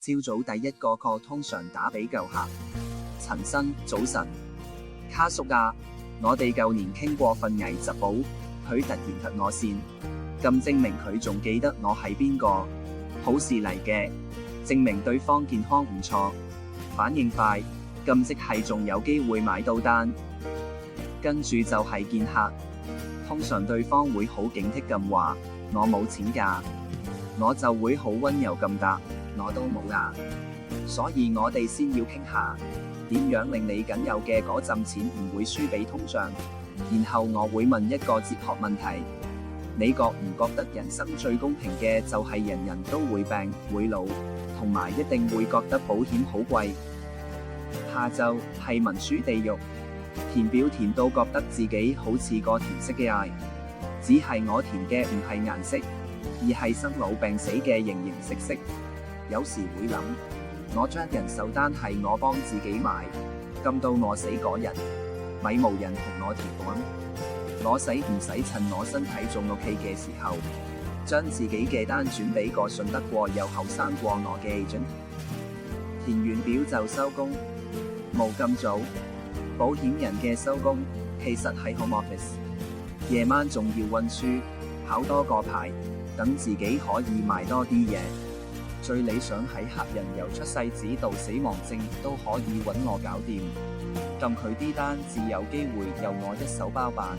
朝早第一個 call 通常打俾舊客。陳生，早晨。卡叔啊，我哋舊年傾過份危疾保，佢突然 cut 我線，咁證明佢仲記得我係邊個，好事嚟嘅，證明對方健康唔錯，反應快，咁即係仲有機會買到單。跟住就係見客，通常對方會好警惕咁話，我冇錢㗎，我就會好溫柔咁答，我都冇㗎，所以我哋先要傾下，點樣令你僅有嘅嗰陣錢唔會輸俾通脹。然後我會問一個哲學問題，你覺唔覺得人生最公平嘅就係人人都會病會老，同埋一定會覺得保險好貴？下晝係文書地獄，填表填到覺得自己好似個填色嘅AI，只係我填嘅唔係顏色，而係生老病死嘅形形色色。有時會諗，我張人壽單係我幫自己買，咁到我死嗰日，咪無人同我填款。我使唔使趁我身體仲 OK 嘅時候，將自己嘅單轉俾個信得過又後生過我嘅 agent？ 填完表就收工，冇咁早。保險人嘅收工其實係 home office， 夜晚仲要溫書，考多個牌，等自己可以賣多啲嘢。最理想喺客人由出世紙到死亡證都可以揾我搞掂，咁佢啲單至有機會由我一手包辦。